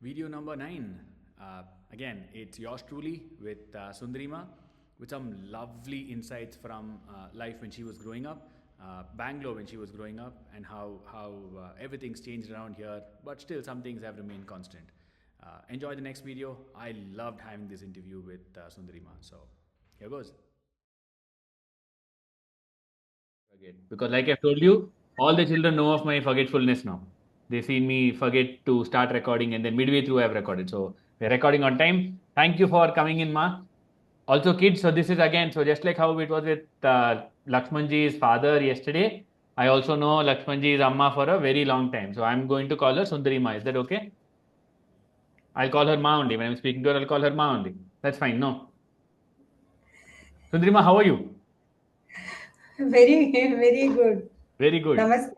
Video number 9. Again, it's yours truly with Sundari Ma, with some lovely insights from life when she was growing up, Bangalore when she was growing up, and how everything's changed around here, but still some things have remained constant. Enjoy the next video. I loved having this interview with Sundari Ma. So here goes. Forget. Because, like I've told you, all the children know of my forgetfulness now. They seen me forget to start recording, and then midway through, I've recorded. So, we're recording on time. Thank you for coming in, Ma. Also, kids, so this is again, so just like how it was with Lakshmanji's father yesterday, I also know Lakshmanji's Amma for a very long time. So, I'm going to call her Sundari Ma. Is that okay? I'll call her Ma only. When I'm speaking to her, I'll call her Ma only. That's fine, no? Sundari Ma, how are you? Very, very good. Very good. Namaste.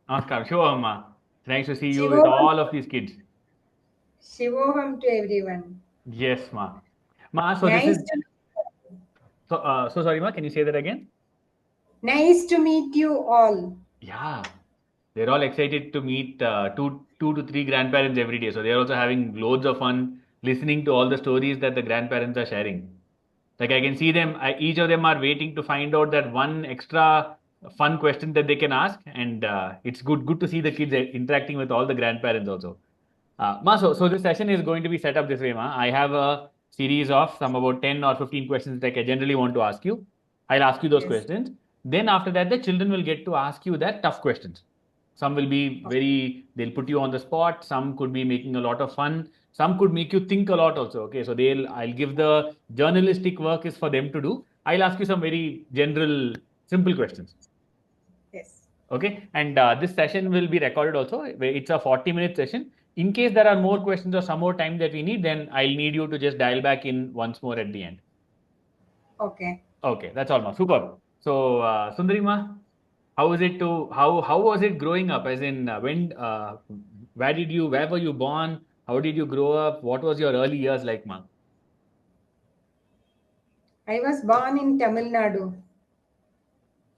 Namaskar. Sure, Amma. Nice to see you with Shivoham, all of these kids. Shivoham to everyone. Yes, Ma. Ma, so this Nice is to so sorry, Ma. Can you say that again? nice to meet you all. Yeah, they're all excited to meet two to three grandparents every day. So they're also having loads of fun listening to all the stories that the grandparents are sharing. Like I can see them, each of them are waiting to find out that one extra fun question that they can ask, and it's good to see the kids interacting with all the grandparents also. Ma, so this session is going to be set up this way, Ma. I have a series of some about 10 or 15 questions that I generally want to ask you. I'll ask you those Yes. questions. Then after that, the children will get to ask you that tough questions. Some will be they'll put you on the spot. Some could be making a lot of fun. Some could make you think a lot also. Okay, so I'll give the journalistic work is for them to do. I'll ask you some very general, simple questions. Yes. Okay, and this session will be recorded also. It's a 40-minute session. In case there are more questions or some more time that we need, then I'll need you to just dial back in once more at the end. Okay. Okay, that's all, Ma. Super. So, Sundari Ma, how was it growing up? As in, where were you born? How did you grow up? What was your early years like, Ma? I was born in Tamil Nadu,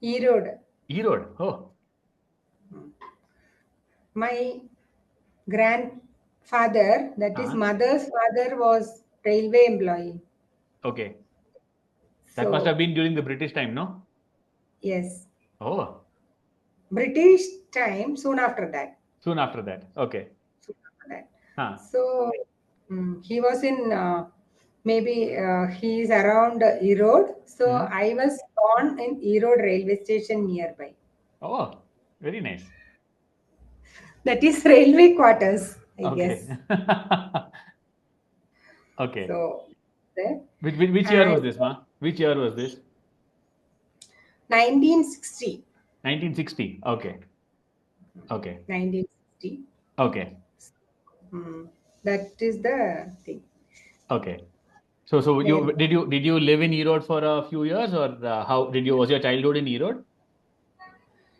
Erode. Erode. Oh, My grandfather, that is uh-huh. mother's father, was railway employee. Okay. That must have So been during the British time, no? yes, Oh, British time. Soon after that. soon after that. Okay. Soon after that. Huh. So he was in maybe he is around Erode. So Hmm. I was born in Erode railway station nearby. Oh, very nice. That is railway quarters, I Okay. guess. Okay. So there Which year and was this, Ma? Which year was this? 1960, 1960. Okay. Okay. 1960. Okay. Mm, that is the thing. Okay. So Where did you live in Erode for a few years, or how did you was your childhood in Erode?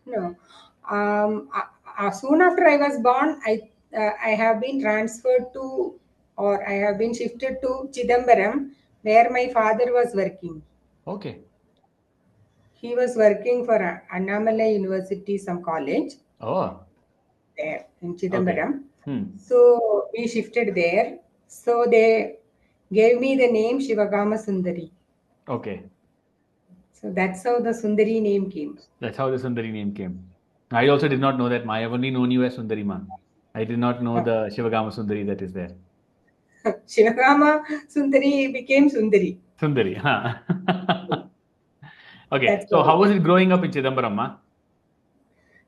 no, soon after I was born, I have been transferred to, or I have been shifted to Chidambaram, where my father was working. Okay. He was working for Annamalai University, some college Oh. there in Okay. Chidambaram. Hmm. So we shifted there. So they gave me the name Shivagama Sundari. Okay. So that's how the Sundari name came. That's how the Sundari name came. I also did not know that, Ma. I've only known you as Sundari Ma. I did not know Oh. the Shivagama Sundari that is there. Shivagama Sundari became Sundari. Sundari. Huh. Okay. That's So how. how was it growing up in Chidambaram, Ma?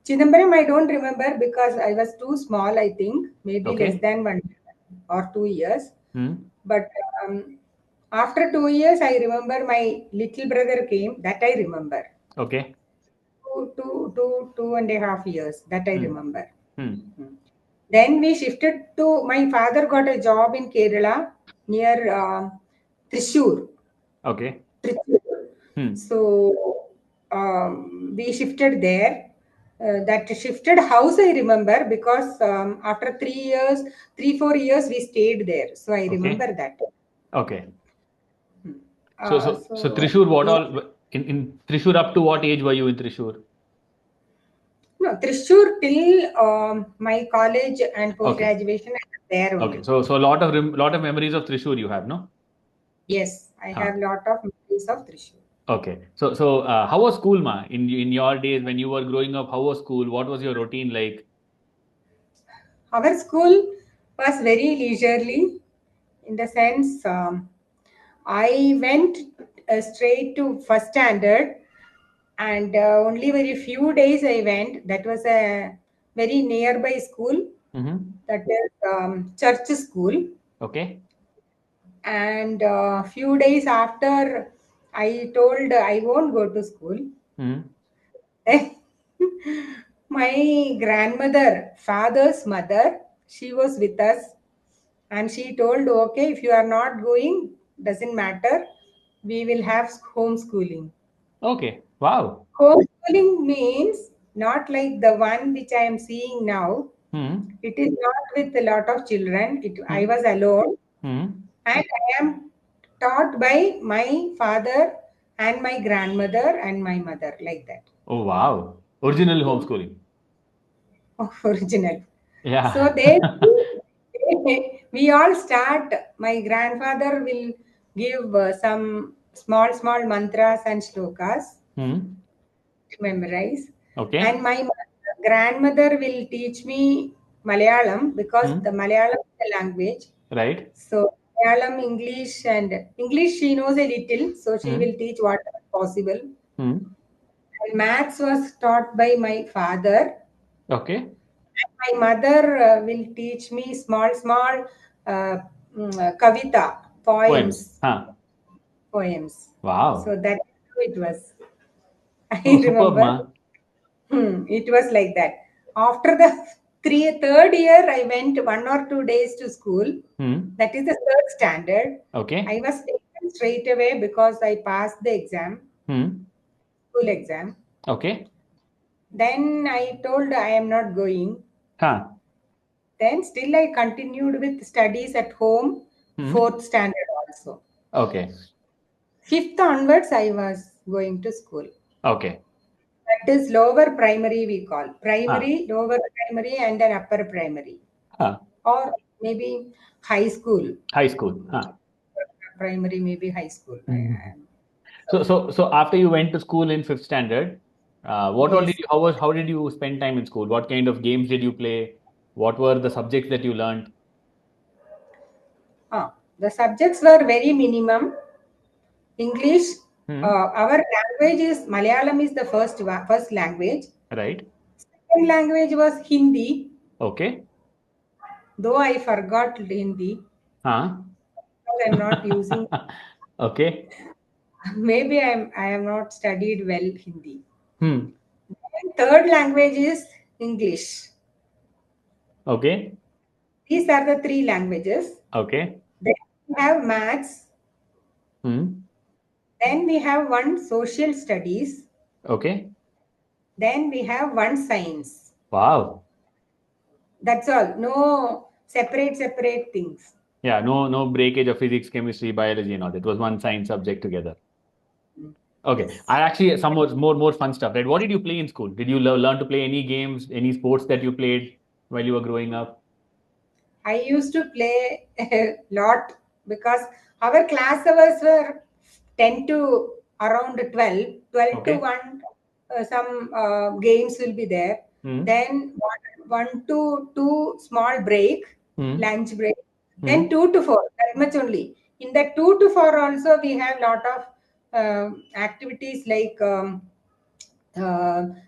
Chidambaram, I don't remember because I was too small, I think, maybe less Okay. than 1 or 2 years. Hmm. But um, after 2 years, I remember my little brother came. That I remember. Okay. 2.5 years. That I Hmm. remember. Hmm. Mm. Then we shifted to. My father got a job in Kerala near Thrissur. Okay. Trichy. Hmm. So we shifted there. That shifted house I remember because after 3 years, 3 4 years we stayed there. So I Okay. remember that. Okay. Hmm. So So Trishur, what we, all in Trishur up to what age were you in Trishur? No, Thrissur till my college and post Okay. graduation, I was there Okay. only. So a lot of memories of Thrissur you have, no? Yes, I Huh. have lot of memories of Thrissur. Okay. So how was school, ma? In your days when you were growing up, how was school? What was your routine like? Our school was very leisurely in the sense I went straight to first standard, and only very few days I went. That was a very nearby school, Mm-hmm. that is church school. Okay. And few days after, I told I won't go to school. Mm-hmm. My grandmother, father's mother, she was with us, and she told, okay, if you are not going, doesn't matter, we will have homeschooling. Okay. Wow. Homeschooling means not like the one which I am seeing now. Hmm. It is not with a lot of children. I Hmm. was alone, Hmm. and I am taught by my father and my grandmother and my mother, like that. Oh, wow. Original homeschooling. Original. So Yeah. we all start. My grandfather will give some small mantras and shlokas Hmm. to memorize, and Okay. my grandmother will teach me Malayalam, because the Hmm. Malayalam is the language. Right. So Malayalam, English, and English she knows a little, so she will Hmm. teach whatever possible. Hmm. And maths was taught by my father. Okay. My mother will teach me small uh, kavita, Poems. poems, Huh. poems. So Wow. that's how it was. I Oh, superb, remember. ma. It was like that. After the third year, I went 1 or 2 days to school. Hmm. That is the third standard. I Okay. was taken straight away because I passed the exam, Hmm. school exam. Okay. Then I told I am not going. Huh. Then still I continued with studies at home, Hmm. fourth standard also. Okay. Fifth onwards, I was going to school. Okay. That is lower primary, we call. Huh. Primary, lower primary, and then upper primary. Huh. Or maybe high school. High school. Huh. Primary, maybe high school. Mhm. So, So, so, so after you went to school in fifth standard, what all did yes. you, how did you spend time in school? What kind of games did you play? What were the subjects that you learned? The subjects were very minimum. English, Hmm. our language is Malayalam is the first language. Right. Second language was Hindi, Okay. though I forgot Hindi Huh. because I'm not using. Okay. Maybe I am not studied well Hindi. Hmm. And third language is English. Okay. These are the three languages. Okay. Then we have maths. Hmm. Then we have one social studies. Okay. Then we have one science. Wow. That's all. No separate things. Yeah. No breakage of physics, chemistry, biology, and all. It was one science subject together. Okay. Yes. I actually some more fun stuff, right? What did you play in school? Did you learn to play any games, any sports that you played while you were growing up? I used to play a lot because our class hours were 10 to around 12, 12 to Okay. 1. Some games will be there. Hmm. Then 1 to 2 small break, Hmm. lunch break. Then Hmm. 2 to 4, that much only. In that 2 to 4 also we have lot of activities like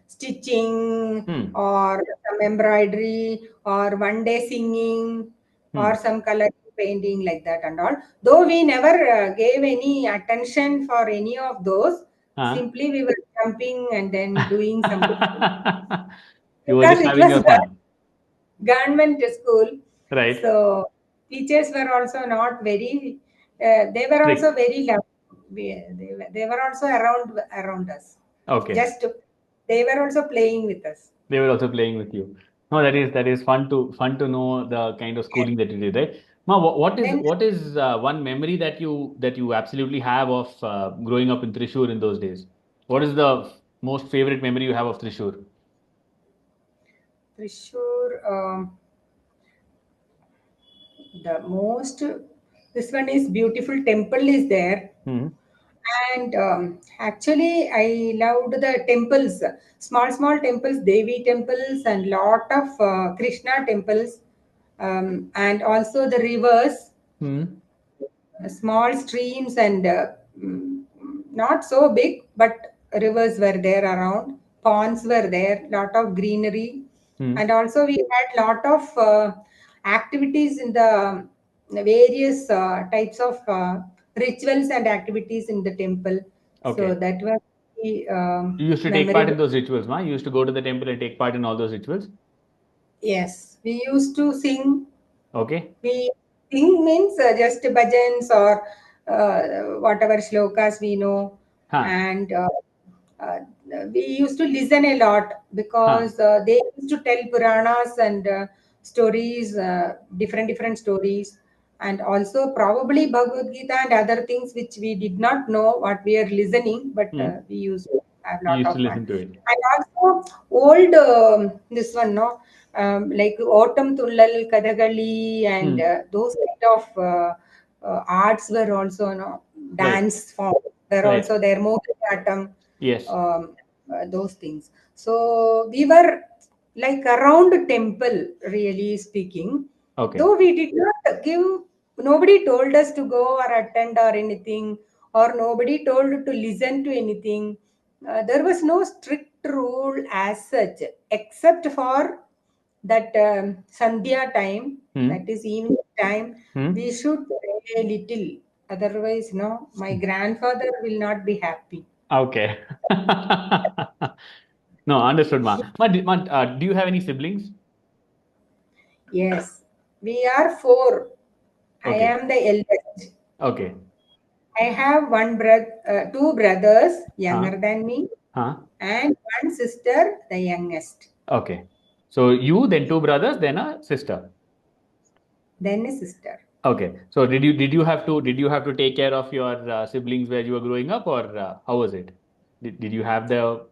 stitching, Hmm. or some embroidery, or one day singing, or Hmm. some color painting, like that and all. Though we never gave any attention for any of those, Huh? simply we were jumping and then doing something, You were because just it having was your fun, government school. right? So teachers were also not very. They were also Strict. very lovely. They were also around us. Okay. Just they were also playing with us. They were also playing with you. No, that is fun to know the kind of Yes. schooling that you did, right? Ma, what is Then what is one memory that you absolutely have of growing up in Thrissur in those days? What is the most favorite memory you have of Thrissur? Trishur, the most, this one is beautiful temple is there. Hmm. And actually, I loved the temples, small temples, Devi temples, and lot of Krishna temples, and also the rivers, Hmm. small streams, and not so big, but rivers were there around. Ponds were there, lot of greenery, Hmm. and also we had lot of activities in the various types of rituals and activities in the temple. So Okay. that was the You used to take part in memorable. those rituals, ma? You used to go to the temple and take part in all those rituals. Yes, we used to sing. Okay. We sing means just bhajans or whatever shlokas we know, Huh. and uh, we used to listen a lot Huh. because they used to tell Puranas and stories, different stories, and also probably Bhagavad Gita and other things which we did not know what we are listening, but Hmm. we used to have a You lot used to of fun. listen to it. And also old this one, no, like Autumn Tullal, Kadagali, and Hmm. those kind of arts were also, no, Right. dance form. They're Right. also there, Mohiniyattam, Yes. those things. So we were like around temple, really speaking. Okay. Though we did not give, nobody told us to go or attend or anything, or nobody told to listen to anything. There was no strict rule as such, except for that Sandhya time, that Hmm. is evening time, Hmm. we should pray a little. Otherwise, no, my grandfather will not be happy. Okay. No, understood, ma. Do you have any siblings? Yes, we are four. I Okay. am the eldest. Okay. I have two brothers Huh? younger than me, Huh? and one sister, the youngest. Okay. So you, then two brothers, then a sister. Then a sister. Okay. So did you have to take care of your siblings where you were growing up, or how was it? Did you have the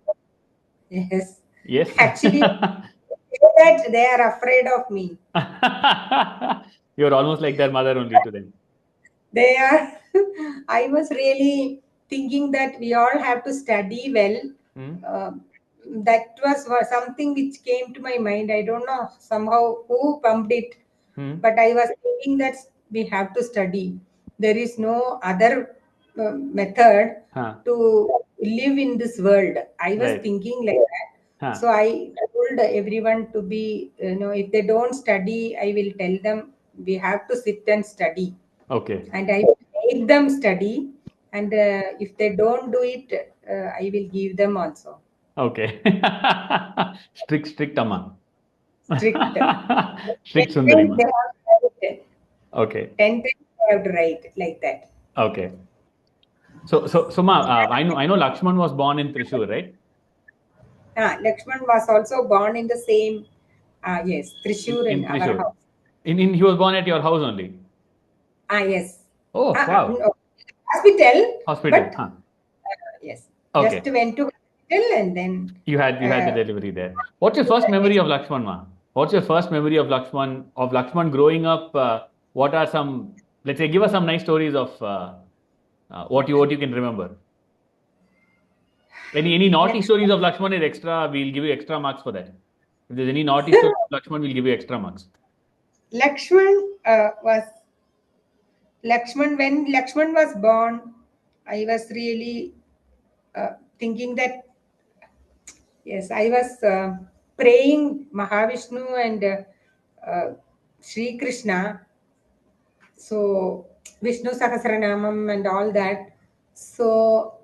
Yes, yes? actually, say that they are afraid of me. You're almost like their mother only to them. They are. I was really thinking that we all have to study well. Hmm? uh, that was something which came to my mind. I don't know somehow who pumped it, Hmm? but I was thinking that we have to study. There is no other method Huh? to live in this world. I was Right. thinking like that. Huh? So I told everyone to be, if they don't study, I will tell them we have to sit and study, Okay. and I will make them study. And if they don't do it, I will give them also. Okay. Strict Amma. Strict. Strict 10 Sundari times Ma. they have to write. Okay. 10 times they have to write like that. Okay. So ma, I know Lakshman was born in Trishur, right? Lakshman was also born in the same, yes, Trishur In in our Trishur. house. In he was born at your house only. Yes. Oh, wow. No, hospital, Hospital. but Huh. yes, just Okay. went to hospital and then You had the uh, delivery there. What's your first memory of Lakshman, ma? What's your first memory of Lakshman growing up? What are some, let's say, give us some nice stories of what you can remember. Any naughty stories Lakshman, of Lakshman is extra. We'll give you extra marks for that. If there's any naughty story of Lakshman, we'll give you extra marks. Lakshman was Lakshman, when Lakshman was born, I was really thinking that, yes, I was praying Mahavishnu and Sri Krishna. So Vishnu Sahasranamam and all that. So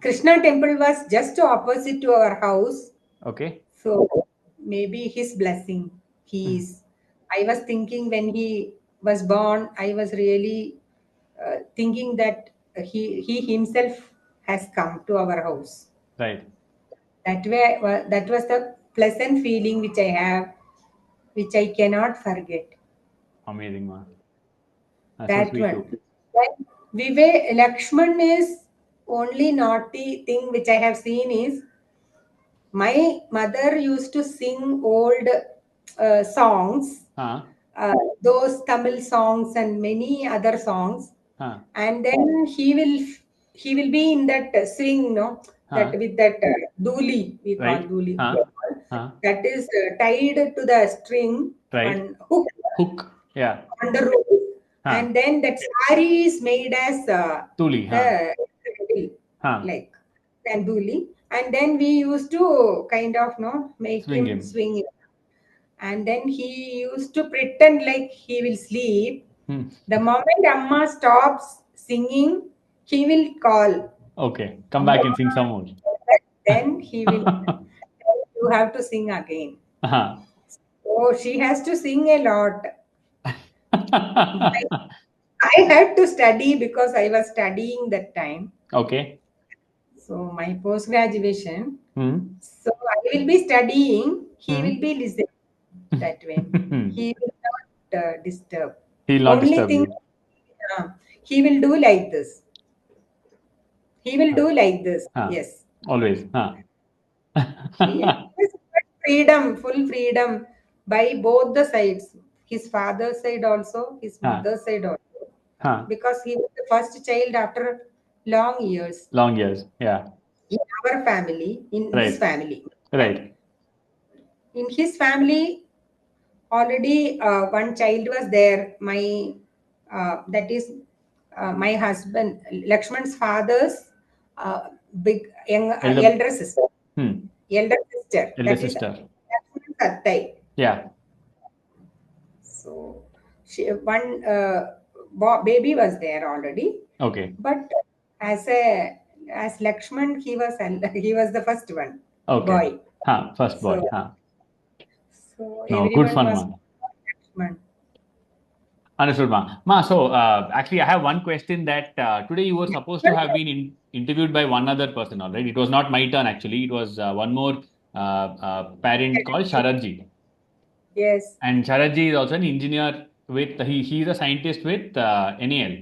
Krishna temple was just opposite to our house. Okay. So maybe his blessing. He Mhm. is. I was thinking when he was born, I was really thinking that he himself has come to our house. Right. That was the pleasant feeling which I have, which I cannot forget. Amazing, ma. So That sweet one. too. Like Lakshman is only naughty thing which I have seen is My mother used to sing old songs, Huh. those Tamil songs and many other songs, Huh. and then he will be in that swing, no, that Huh. with that dooli, we call Right. dooli, Huh. Huh. that is tied to the string, Right. one hook Hook. Yeah. on the roof, Huh. and then that sari is made as Tuli. Huh. the Huh. like tandoori, and then we used to kind of no make Swing him him. swing, and then he used to pretend like he will sleep. Hmm. The moment Amma stops singing, he will call Okay. Come Amma. back and sing some more. Then he will. You have to sing again. Huh. Oh, she has to sing a lot. I had to study because I was studying that time. Okay. So my post graduation. Hmm. So I will be studying. He will Hmm. be listening that way. He will not disturb. He'll not Only disturb thing you. uh, he will do like this. He will Huh. do like this. Huh. Yes. Always. Huh. He has freedom, full freedom by both the sides. His father's side also, his Huh. mother's side also. Huh. Because he was the first child after long years Long years. Yeah. in our family, in this Right. family. Right. In his family, already one child was there. My that is my husband, Lakshman's father's big Elder. elder sister. Hmm. Elder sister. Elder That is sister. Lakshman's attai. Yeah. So one baby was there already, Okay. but as Lakshman, he was the first one Okay. boy. Huh. First boy. So Huh. No, good everyone fun, was ma. Lakshman. Understood, ma. Ma, so actually, I have one question that today you were supposed to have been interviewed by one other person, all right? It was not my turn, actually. It was one more parent called Sharadji. Yes. And Sharadji is also an engineer with, he's a scientist with NAL.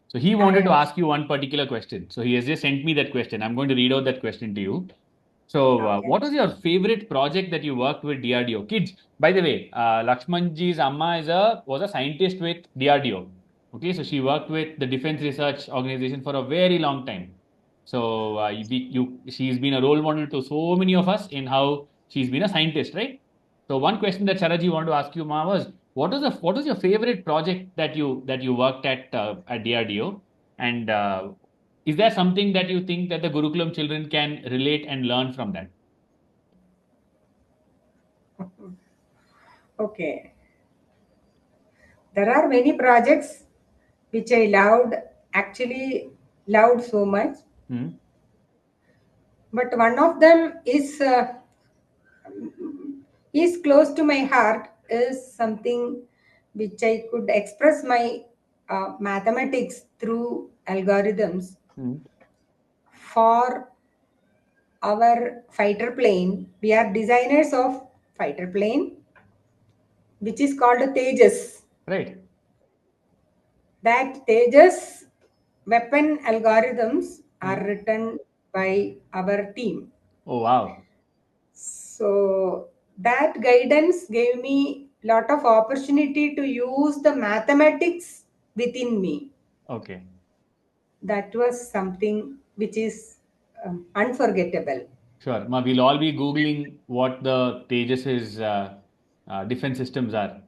So he wanted to Yes. ask you one particular question. So he has just sent me that question. I'm going to read out that question to you. So, Okay. what was your favorite project that you worked with DRDO? Kids, by the way, Lakshmanji's Amma was a scientist with DRDO. Okay, so she worked with the Defense Research Organization for a very long time. So, she's been a role model to so many of us in how she's been a scientist, right? So, one question that Sharaji wanted to ask you, Ma, was what was your favorite project that you worked at DRDO, and is there something that you think that the Gurukulam children can relate and learn from that? Okay. There are many projects which I loved, actually loved so much. Hmm. But one of them is close to my heart, is something which I could express my mathematics through algorithms Hmm. for our fighter plane. We are designers of fighter plane, which is called Tejas. Right. That Tejas weapon algorithms are Hmm. written by our team. Oh, wow. So that guidance gave me lot of opportunity to use the mathematics within me. Okay. That was something which is unforgettable. Sure. Ma, we'll all be Googling what the Tejas's defense systems are.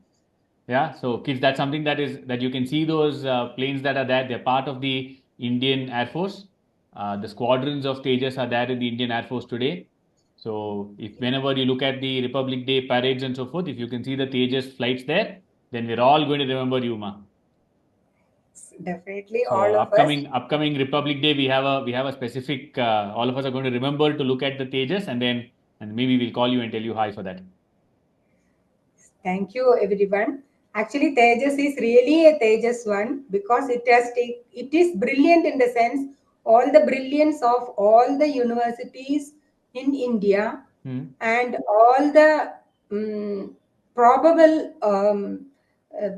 Yeah. So, kids, that's something that you can see those planes that are there. They're part of the Indian Air Force. The squadrons of Tejas are there in the Indian Air Force today. So, if whenever you look at the Republic Day parades and so forth, if you can see the Tejas flights there, then we're all going to remember you, ma. Definitely, So all of us. upcoming Republic Day, we have a specific. All of us are going to remember to look at the Tejas, and maybe we'll call you and tell you hi for that. Thank you, everyone. Actually, Tejas is really a Tejas one because it is brilliant in the sense all the brilliance of all the universities in India Hmm. and all the probable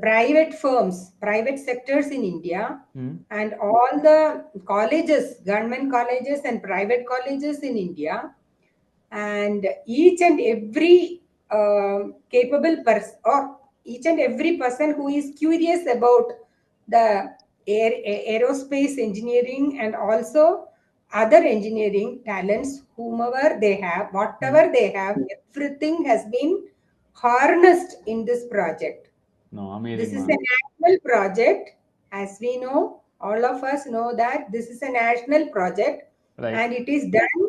private firms, private sectors in India, Hmm. and all the colleges, government colleges and private colleges in India, and each and every capable person, or each and every person who is curious about the aerospace engineering and also other engineering talents, whomever they have, whatever they have, everything has been harnessed in this project. No, This amazing, is ma. a national project. As we know, all of us know that this is a national project, Right. and it is done.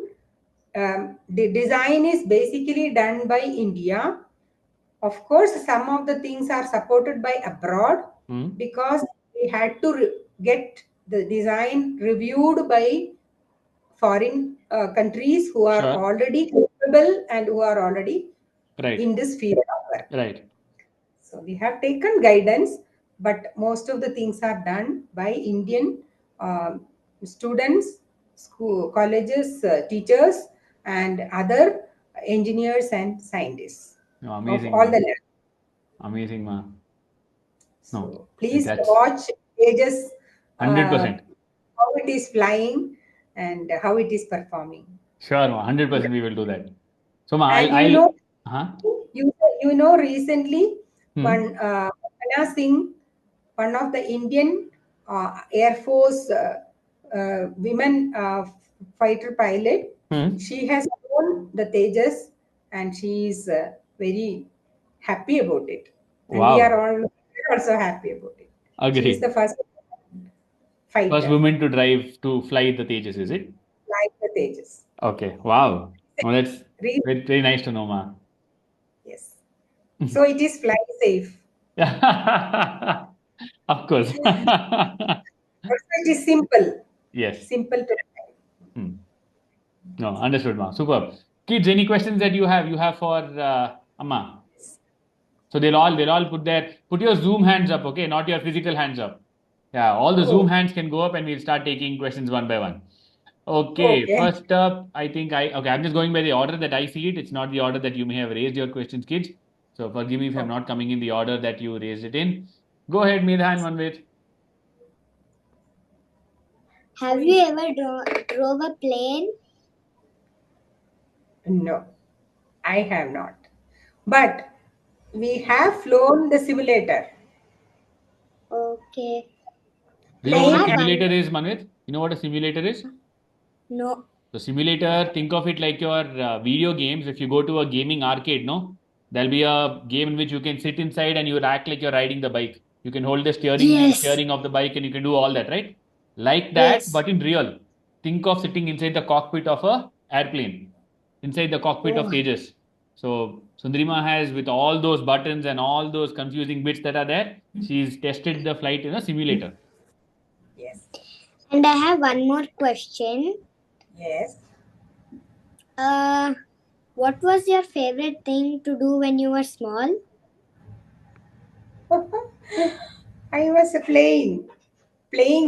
The design is basically done by India. Of course, some of the things are supported by abroad, Hmm. because we had to get the design reviewed by foreign countries who are Sure. already capable and who are already Right. in this field of work. Right. So we have taken guidance, but most of the things are done by Indian students, school, colleges, teachers, and other engineers and scientists No, of amazing, all ma. the levels. Amazing, ma. No, So please that's watch Aegis, hundred uh, percent. how it is flying and how it is performing. Sure, ma. 100% we will do that. So, ma, And huh? you know, recently Hmm. one Anna Singh, one of the Indian Air Force women fighter pilot, Hmm. she has won the Tejas, and she is very happy about it. And we are Wow. all also happy about it. She is the Agree. first First fighter woman to drive to fly the Tejas, is it? like the Tejas. Okay. Wow. Oh, that's Really, very, very nice to know, ma. yes. So it is fly safe. Of course. Also, it is simple, Yes. simple to try. Hmm. No, understood, ma. Superb. Kids, any questions that you have for Amma? So they'll all put your Zoom hands up, okay, not your physical hands up. Yeah, all the Zoom Oh, hands can go up, and we'll start taking questions one by one. Okay, okay. first up, I think okay, I'm just going by the order that I see it. It's not the order that you may have raised your questions, kids. So forgive me if I'm Okay. not coming in the order that you raised it in. Go ahead, Medha and Manvit. Have you ever drove a plane? No, I have not. But we have flown the simulator. Okay. Do you know I what a Plane. have simulator one. is, Manvit? You know what a simulator is? No. So simulator, think of it like your video games. If you go to a gaming arcade, no, there'll be a game in which you can sit inside and you act like you're riding the bike. You can hold the Yes. steering of the bike, and you can do all that, right? Like that, Yes. but in real. Think of sitting inside the cockpit of a airplane, inside the cockpit of Oh, Tejas. So Sundarima has, with all those buttons and all those confusing bits that are there, she's tested the flight in a simulator. Yes. and I have one more question. Yes. Uh, what was your favorite thing to do when you were small? I was playing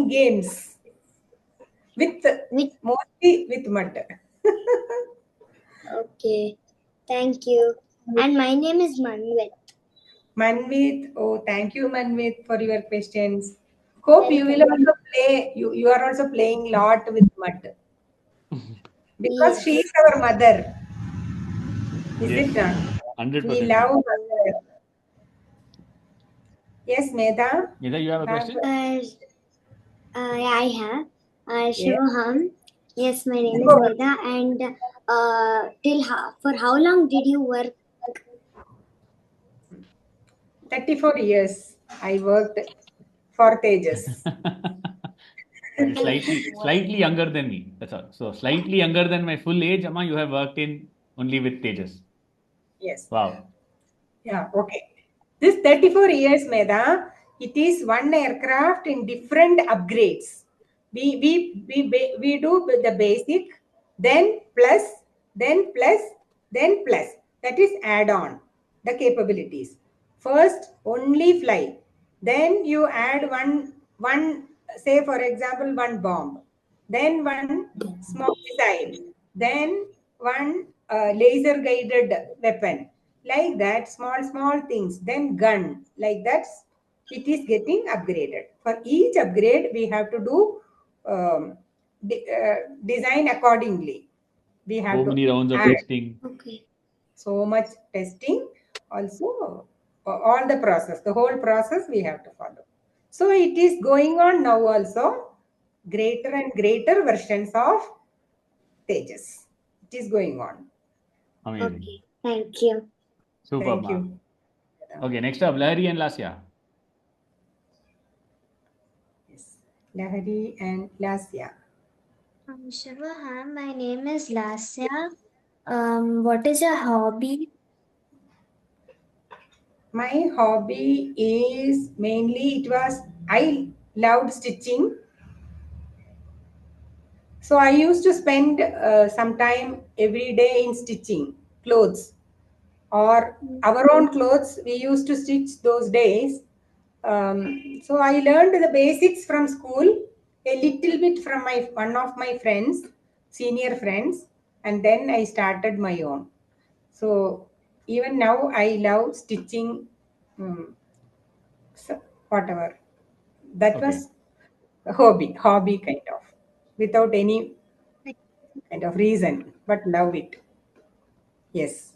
games with Which? mostly with mud. Okay. Thank you. And my name is Manvit. Manvit, oh, thank you, Manvit, for your questions. Hope you will Welcome. also play. You are also playing lot with mud, because she Yes. is our mother, is Yes, it not? We 100%, love ma'am. mother. Yes, Medha. Nida, you have You a have question? Yeah, I have. yes. Shubham. Yes, my name is Go. Veda. And for how long did you work? 34 years I worked for Tejas. Okay, slightly younger than me. That's all. So slightly younger than my full age, Amma, you have worked in only with Tejas. Yes. Wow. Yeah, okay. This 34 years, Medha, it is one aircraft in different upgrades. We do the basic, then plus, then plus, then plus. That is add on the capabilities. First, only fly. Then you add one, say for example, one bomb. Then one small missile. Then one laser guided weapon, like that, small things, then gun, like that. It is getting upgraded. For each upgrade we have to do design accordingly. we have So to many rounds of add testing. Okay. so much testing. Also, all the process, the whole process we have to follow. So it is going on now also. Greater and greater versions of Tejas. It is going on. Amazing. Okay. Thank you. Superb, Thank ma. you. Okay, next up, Lahari and Lasya. Yes. Lahari and Lasya. Shiva, my name is Lasya. What is your hobby? My hobby is mainly I loved stitching. So I used to spend some time every day in stitching clothes or our own clothes. We used to stitch those days. So I learned the basics from school, a little bit from my one of my friends, senior friends, and then I started my own. So even now I love stitching, um, whatever. That Okay. was a hobby kind of, without any kind of reason, but love it. Yes.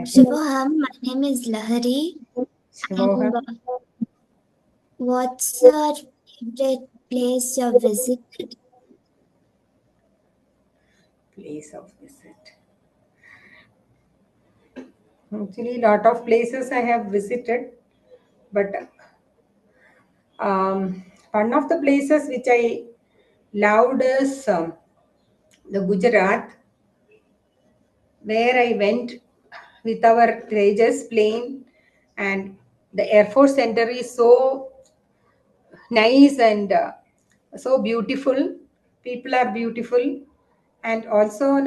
Shiva, my name is Lahari. Shivoham, And what's your favorite place you visited? place of visit. Actually, lot of places I have visited, but one of the places which I loved is the Gujarat, where I went with our Tejas plane, and the Air Force Center is so nice and so beautiful. People are beautiful, and also,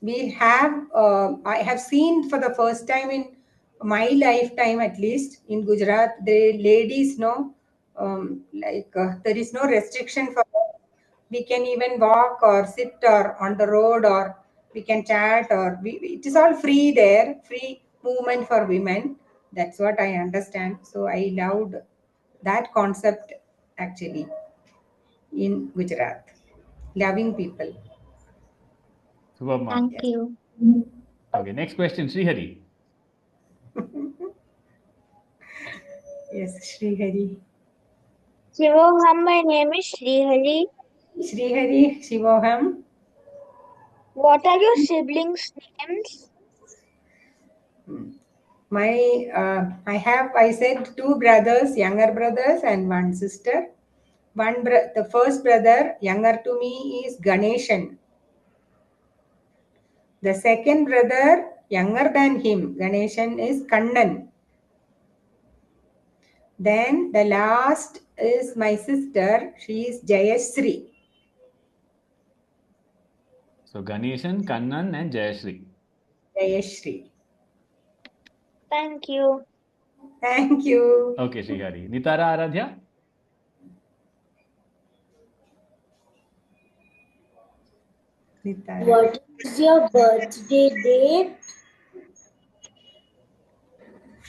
we have. I have seen for the first time in my lifetime, at least in Gujarat, the ladies, there is no restriction for. We can even walk or sit or on the road, or we can chat, or it is all free there, free movement for women. That's what I understand. So I loved that concept actually in Gujarat. Loving people. Superb, ma. Thank Yes. you. Okay, next question, Srihari. Yes, Srihari. Shiva, my name is Srihari. Srihari, Shivoham. What are your siblings' names? I said two brothers, younger brothers, and one sister. The first brother, younger to me, is Ganeshan. The second brother, younger than him, Ganeshan, is Kannan. Then the last is my sister. She is Jayashree. So Ganeshan, Kannan, and Jayashree. Jayashree. Thank you. Thank you. Okay, Srihari. Nitara Aradhya. Nitara. What is your birthday date?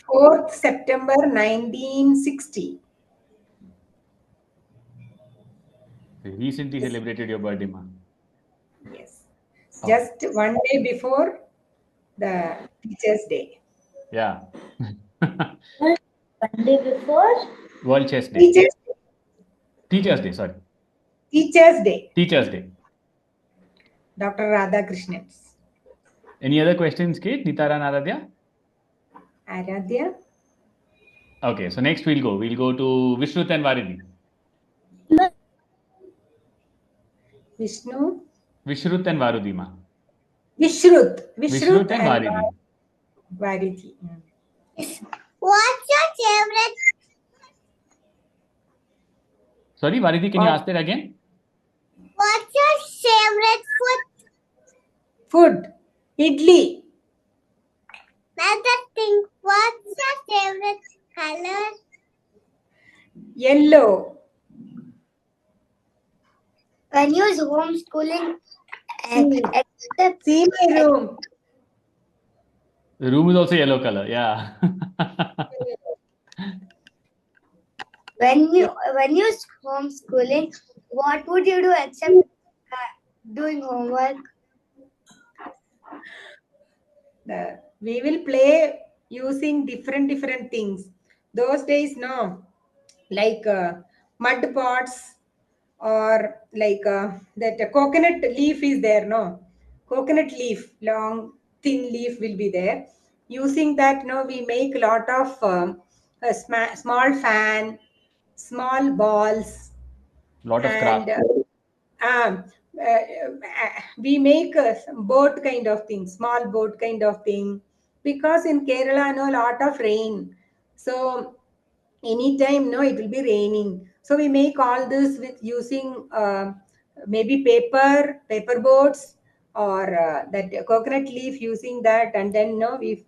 4th September 1960. Recently celebrated your birthday, ma. Yes. Okay. Just one day before the Teachers' Day. Yeah. One day before? World Chess Day. Teachers, Teachers Day, sorry. Teachers' Day. Teachers Day. Dr. Radhakrishnan. Any other questions, Kate? Nitara and Aradhya? Aradhya. Okay, so next we'll go. We'll go to Vishrut and Varidhi. Vishnu. Vishrut and Varudhi, ma. Vishrut. Vishrut Vishrut and and Varidhi. Varithi. What's your favorite? Sorry, Varidhi, can you What? ask that again? What's your favorite food? Food. Idli. Another thing. What's your favorite color? Yellow. When you was homeschooling, except See my room. The room is also yellow color. Yeah. when you was homeschooling, what would you do except doing homework? We will play using different things. Those days, no, like mud pots or like that coconut leaf is there, no, coconut leaf, long thin leaf will be there. Using that, no, we make a lot of a small fan, small balls, Lot of and craft. um, we make a boat kind of thing, small boat kind of thing, because in Kerala, no, lot of rain. So anytime, no, it will be raining. So we make all this with using maybe paper boats, or that coconut leaf, using that, and then no, we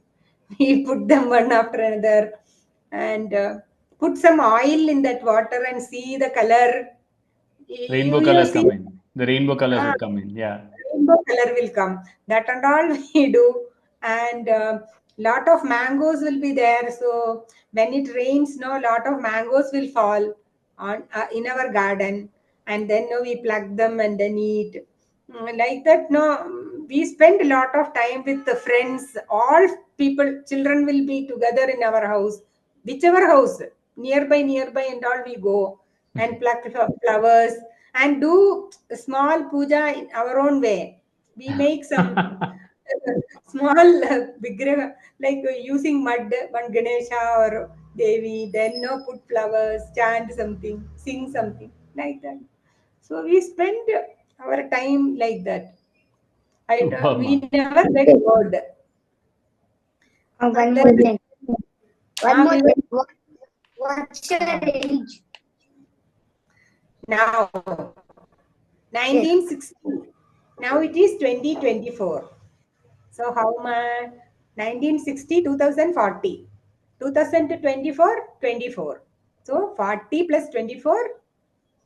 we put them one after another, and put some oil in that water and see the color. Rainbow You colors see, come in. The rainbow colors ah, would come in. Yeah. rainbow color will come. That and all we do, and lot of mangoes will be there. So when it rains, no, lot of mangoes will fall on in our garden, and then no, we pluck them and then eat. Like that, no, we spend a lot of time with the friends. All people, children will be together in our house, whichever house, nearby, and all we go and pluck flowers and do small puja in our own way. We make some small vigraha, like using mud, one Ganesha or Devi, then no, put flowers, chant something, sing something, like that. So we spend our time like that. Superb, We ma. never get bored. One more Then thing. One more we thing. will What's your age? now Yes. 1960. Now it is 2024. So how much? 1960, 2040. 2024, 24. So 40 plus 24,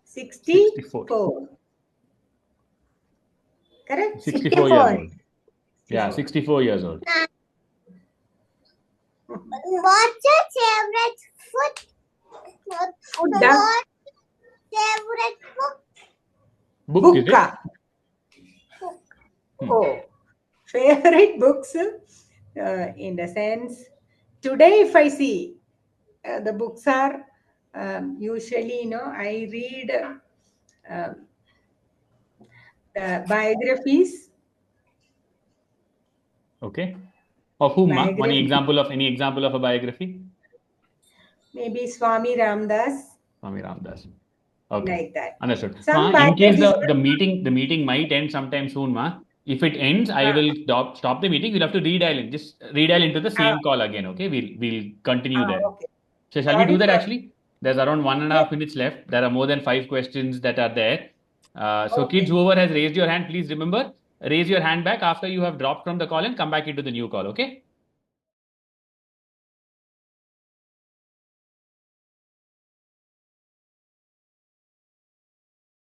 64. 64. Correct? 64 years 64. old. Yeah, 64. 64 years old. What's your favorite food? Food, duck, Favorite book? Book, is it? booka. Hmm. Oh, favorite books, in the sense, today if I see, the books are usually, I read um, the biographies, Okay. Of whom, ma? biography, Any example of a biography? maybe Swami Ramdas, Swami Ramdas. Okay. like that. Understood. Some Ma, in case biographies, the meeting might end sometime soon, ma. If it ends, I uh, will stop the meeting. We'll have to redial in. Just redial into the uh, same call again. Okay. We'll continue there. okay. So shall we do Sorry that for, actually? There's around 1.5 minutes left. There are more than 5 questions that are there. So kids, okay. whoever has raised your hand, please remember, raise your hand back after you have dropped from the call and come back into the new call. Okay.